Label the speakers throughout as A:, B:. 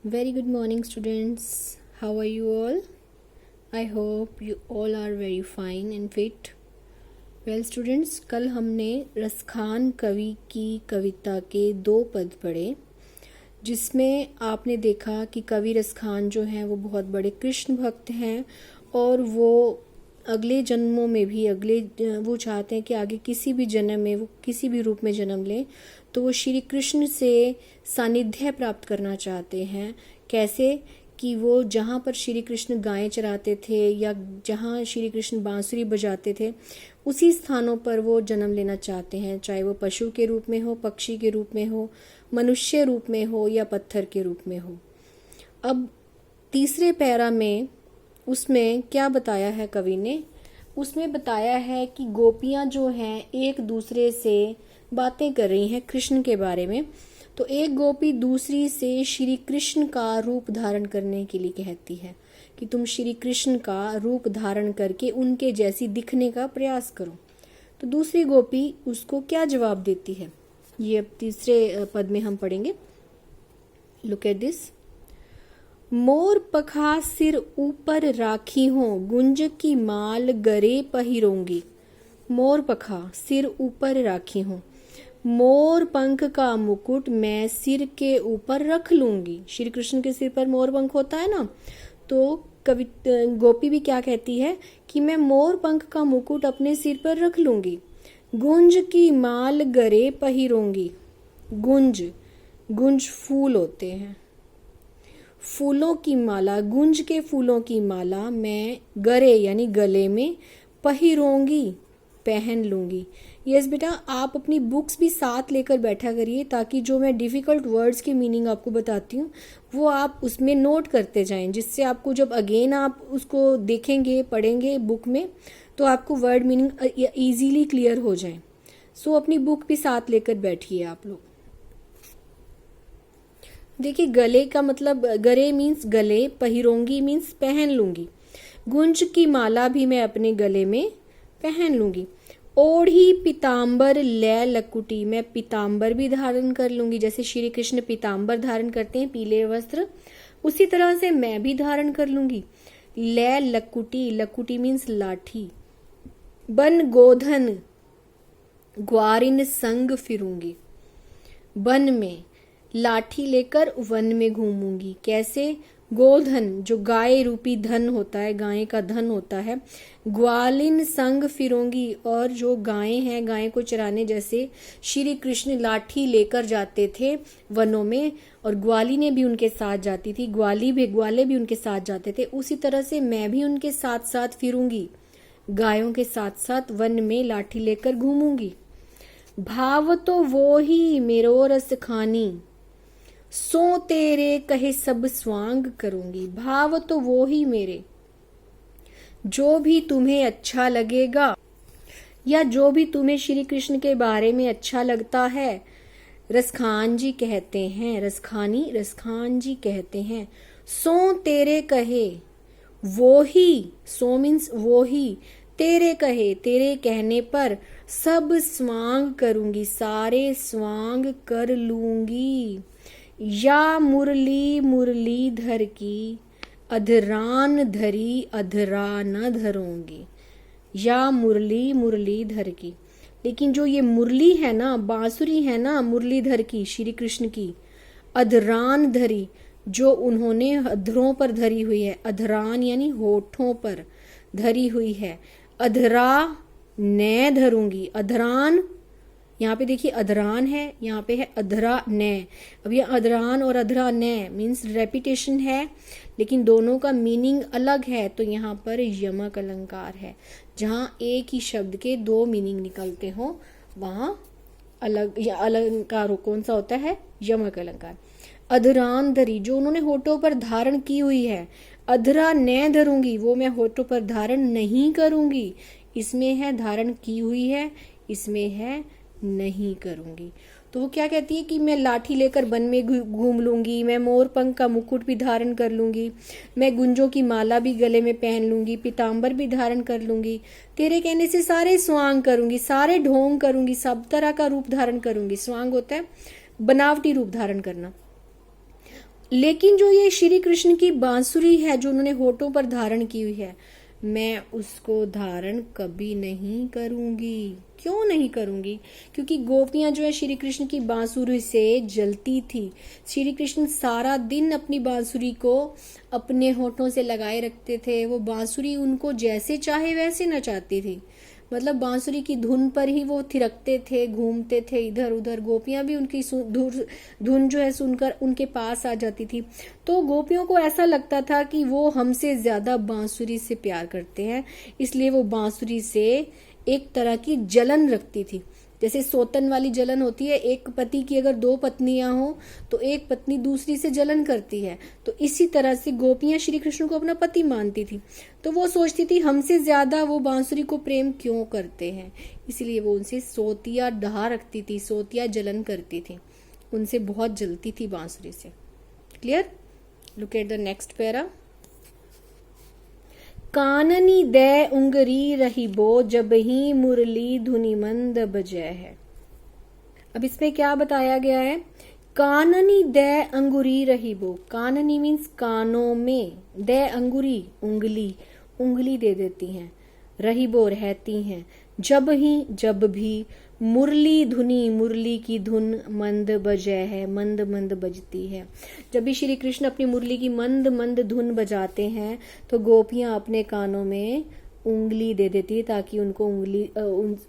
A: Very good morning, students. How are you all? I hope you all are very fine and fit. Well, students, कल हमने रसखान कवि की कविता के 2 पद पढ़े, जिसमें आपने देखा कि कवि रसखान जो हैं वो बहुत बड़े कृष्ण भक्त हैं और वो अगले जन्मों में भी वो चाहते हैं कि आगे किसी भी जन्म में वो किसी भी रूप में जन्म लें तो वो श्री कृष्ण से सानिध्य प्राप्त करना चाहते हैं। कैसे कि वो जहाँ पर श्री कृष्ण गायें चराते थे या जहाँ श्री कृष्ण बांसुरी बजाते थे उसी स्थानों पर वो जन्म लेना चाहते हैं, चाहे वो पशु के रूप में हो, पक्षी के रूप में हो, मनुष्य रूप में हो या पत्थर के रूप में हो। अब तीसरे पैरा में उसमें क्या बताया है कवि ने? उसमें बताया है कि गोपियां जो हैं एक दूसरे से बातें कर रही हैं कृष्ण के बारे में। तो एक गोपी दूसरी से श्री कृष्ण का रूप धारण करने के लिए कहती है कि तुम श्री कृष्ण का रूप धारण करके उनके जैसी दिखने का प्रयास करो। तो दूसरी गोपी उसको क्या जवाब देती है, ये अब तीसरे पद में हम पढ़ेंगे। Look at this. मोर पखा सिर ऊपर राखी हो, गुंज की माल गरे पहिरोंगी। मोर पखा सिर ऊपर राखी हो, मोर पंख का मुकुट मैं सिर के ऊपर रख लूंगी। श्री कृष्ण के सिर पर मोर पंख होता है ना, तो गोपी भी क्या कहती है कि मैं मोर पंख का मुकुट अपने सिर पर रख लूंगी। गुंज की माल गरे पहिरोंगी। गुंज फूल होते हैं, फूलों की माला, गुंज के फूलों की माला मैं गरे यानी गले में पहिरोंगी, पहन लूंगी। यस बेटा, आप अपनी बुक्स भी साथ लेकर बैठा करिए ताकि जो मैं डिफिकल्ट वर्ड्स की मीनिंग आपको बताती हूँ वो आप उसमें नोट करते जाएं, जिससे आपको जब अगेन आप उसको देखेंगे पढ़ेंगे बुक में तो आपको वर्ड मीनिंग इजीली क्लियर हो जाए। सो अपनी बुक भी साथ लेकर बैठिए आप लोग। देखिए, गले का मतलब गरे मीन्स गले, पहिरोंगी मीन्स पहन लूंगी, गुंज की माला भी मैं अपने गले में पहन लूंगी। ओढ़ी पीताम्बर लै लकुटी, मैं पीताम्बर भी धारण कर लूंगी। जैसे श्री कृष्ण पीताम्बर धारण करते हैं, पीले वस्त्र, उसी तरह से मैं भी धारण कर लूंगी। लै लकुटी, लकुटी मीन्स लाठी। बन गोधन, ग्वारिन संग फिरूंगी। वन में लाठी लेकर वन में घूमूंगी। कैसे? गोधन जो गाय रूपी धन होता है, गाय का धन होता है। ग्वालिन संग फिरूंगी, और जो गायें हैं गाय को चराने, जैसे श्री कृष्ण लाठी लेकर जाते थे वनों में और ग्वाली ने भी उनके साथ जाती थी, ग्वाले भी उनके साथ जाते थे, उसी तरह से मैं भी उनके साथ साथ फिरूंगी, गायों के साथ साथ वन में लाठी लेकर घूमूंगी। भाव तो वो ही मेरो रस खानी, सो तेरे कहे सब स्वांग करूंगी। भाव तो वो ही मेरे, जो भी तुम्हें अच्छा लगेगा या जो भी तुम्हें श्री कृष्ण के बारे में अच्छा लगता है, रसखान जी कहते हैं, रसखान जी कहते हैं, सो तेरे कहे वो ही, सो मीन्स वो ही, तेरे कहे तेरे कहने पर सब स्वांग करूंगी, सारे स्वांग कर लूंगी। या मुरली मुरलीधर की, अधरान धरी अधरा न धरूंगी। या मुरली मुरलीधर की, लेकिन जो ये मुरली है ना, बांसुरी है ना मुरलीधर की, श्री कृष्ण की, अधरान धरी जो उन्होंने अधरों पर धरी हुई है, अधरान यानी होठों पर धरी हुई है, अधरा न धरूंगी। अधरान, यहाँ पे देखिए अधरान है, यहाँ पे है अधरा न। अब ये अधरान और अधरा न मीन्स रेपिटेशन है, लेकिन दोनों का मीनिंग अलग है, तो यहाँ पर यमक अलंकार है। जहाँ एक ही शब्द के 2 मीनिंग निकलते हो वहाँ अलग या अलंकार कौन सा होता है? यमक अलंकार। अधरान धरी जो उन्होंने होठों पर धारण की हुई है, अधरा न धरूंगी वो मैं होठों पर धारण नहीं करूंगी। इसमें है धारण की हुई है, इसमें है नहीं करूंगी। तो वो क्या कहती है कि मैं लाठी लेकर वन में घूम लूंगी, मैं मोर पंख का मुकुट भी धारण कर लूंगी, मैं गुंजों की माला भी गले में पहन लूंगी, पीताम्बर भी धारण कर लूंगी, तेरे कहने से सारे स्वांग करूंगी, सारे ढोंग करूंगी, सब तरह का रूप धारण करूंगी। स्वांग होता है बनावटी रूप धारण करना। लेकिन जो ये श्री कृष्ण की बांसुरी है जो उन्होंने होठों पर धारण की हुई है, मैं उसको धारण कभी नहीं करूंगी। क्यों नहीं करूंगी? क्योंकि गोपियां जो है श्री कृष्ण की बांसुरी से जलती थी। श्री कृष्ण सारा दिन अपनी बांसुरी को अपने होठों से लगाए रखते थे। वो बांसुरी उनको जैसे चाहे वैसे नचाती थी। मतलब बांसुरी की धुन पर ही वो थिरकते थे, घूमते थे इधर उधर। गोपियां भी उनकी धुन जो है सुनकर उनके पास आ जाती थी। तो गोपियों को ऐसा लगता था कि वो हमसे ज्यादा बांसुरी से प्यार करते हैं, इसलिए वो बांसुरी से एक तरह की जलन रखती थी। जैसे सोतन वाली जलन होती है, एक पति की अगर दो पत्नियां हो तो एक पत्नी दूसरी से जलन करती है, तो इसी तरह से गोपियां श्री कृष्ण को अपना पति मानती थी। तो वो सोचती थी हमसे ज्यादा वो बांसुरी को प्रेम क्यों करते हैं, इसलिए वो उनसे सोतिया डहा रखती थी, सोतिया जलन करती थी, उनसे बहुत जलती थी बांसुरी से। Clear? Look at the next para. काननी दे उंगरी रही बो जब ही मुरली धुनी मंद बजे है। अब इसमें क्या बताया गया है? काननी दे अंगुरी रही बो। काननी मीन्स कानों में, दे अंगुरी उंगली, उंगली दे देती हैं, रही बो रहती हैं, जब ही जब भी, मुरली धुनी मुरली की धुन मंद बजे है, मंद मंद बजती है। जब भी श्री कृष्ण अपनी मुरली की मंद मंद धुन बजाते हैं तो गोपियां अपने कानों में उंगली दे देती है ताकि उनको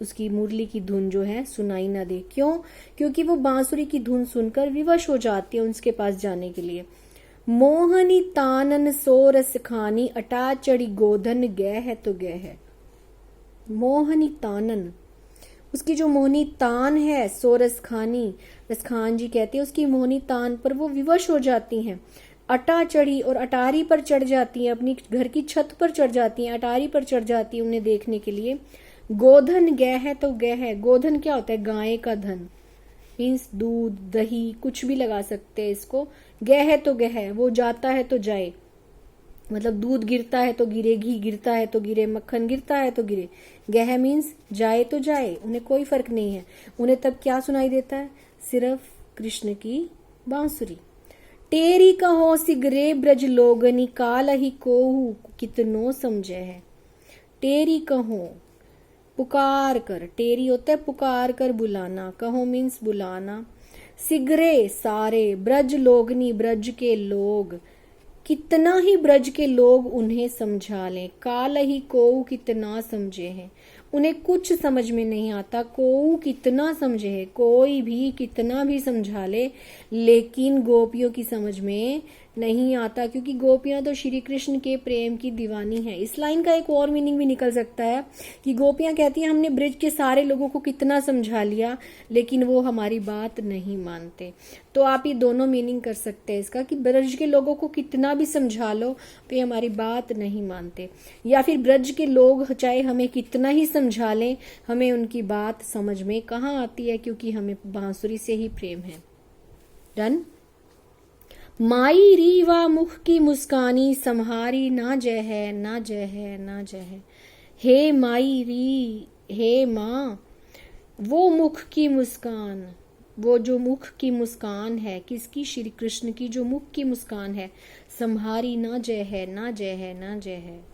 A: उसकी मुरली की धुन जो है सुनाई ना दे। क्यों? क्योंकि वो बांसुरी की धुन सुनकर विवश हो जाती है उसके पास जाने के लिए। मोहनी तानन सोरस खानी अटा चढ़ी गोधन गए है तो गए है। मोहनी तानन, उसकी जो मोहनी तान है, सोरस खानी, रसखान जी कहते हैं, उसकी मोहनी तान पर वो विवश हो जाती हैं। अटा चढ़ी, और अटारी पर चढ़ जाती हैं, अपनी घर की छत पर चढ़ जाती हैं, अटारी पर चढ़ जाती हैं उन्हें देखने के लिए। गोधन गय है तो गय है। गोधन क्या होता है? गाय का धन, मीन्स दूध दही कुछ भी लगा सकते हैं इसको। गय है तो गय है, वो जाता है तो जाए, मतलब दूध गिरता है तो गिरे, घी गिरता है तो गिरे, मक्खन गिरता है तो गिरे। गह मीन्स जाए तो जाए, उन्हें कोई फर्क नहीं है। उन्हें तब क्या सुनाई देता है? सिर्फ कृष्ण की बांसुरी। टेरी कहो सिगरे ब्रज लोगनी काल ही कोहू कितनो समझे है। टेरी कहो, पुकार कर, टेरी होता है पुकार कर बुलाना, कहो मीन्स बुलाना। सिगरे सारे, ब्रज लोगनी ब्रज के लोग, कितना ही ब्रज के लोग उन्हें समझा लें। काल ही कोऊ कितना समझे हैं, उन्हें कुछ समझ में नहीं आता। कोऊ कितना समझे है, कोई भी कितना भी समझा ले, लेकिन गोपियों की समझ में नहीं आता, क्योंकि गोपियां तो श्री कृष्ण के प्रेम की दीवानी है। इस लाइन का एक और मीनिंग भी निकल सकता है कि गोपियां कहती हैं हमने ब्रज के सारे लोगों को कितना समझा लिया, लेकिन वो हमारी बात नहीं मानते। तो आप ये दोनों मीनिंग कर सकते हैं इसका, कि ब्रज के लोगों को कितना भी समझा लो तो ये हमारी बात नहीं मानते, या फिर ब्रज के लोग चाहे हमें कितना ही समझा लें, हमें उनकी बात समझ में कहाँ आती है, क्योंकि हमें बांसुरी से ही प्रेम है। डन। माई रीवा मुख की मुस्कानी संहारी ना जय है, ना जय है, ना जय है। हे माई री, हे माँ, वो मुख की मुस्कान, वो जो मुख की मुस्कान है, किसकी? श्री कृष्ण की जो मुख की मुस्कान है, संहारी ना जय है, ना जय है, ना जय है।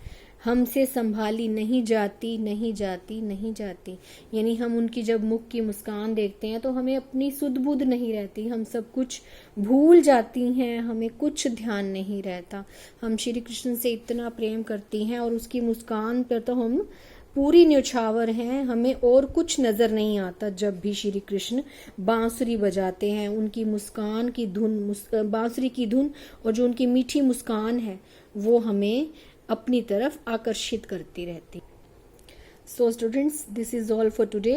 A: हमसे संभाली नहीं जाती, नहीं जाती, नहीं जाती। यानी हम उनकी जब मुख की मुस्कान देखते हैं तो हमें अपनी सुध बुध नहीं रहती, हम सब कुछ भूल जाती हैं, हमें कुछ ध्यान नहीं रहता। हम श्री कृष्ण से इतना प्रेम करती हैं और उसकी मुस्कान पर तो हम पूरी न्यौछावर हैं, हमें और कुछ नजर नहीं आता। जब भी श्री कृष्ण बांसुरी बजाते हैं, उनकी मुस्कान की धुन, बांसुरी की धुन और जो उनकी मीठी मुस्कान है वो हमें अपनी तरफ आकर्षित करती रहती। So students, this is all for today.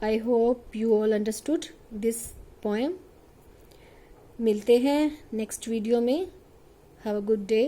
A: I hope you all understood this poem. मिलते हैं नेक्स्ट वीडियो में। Have a good day.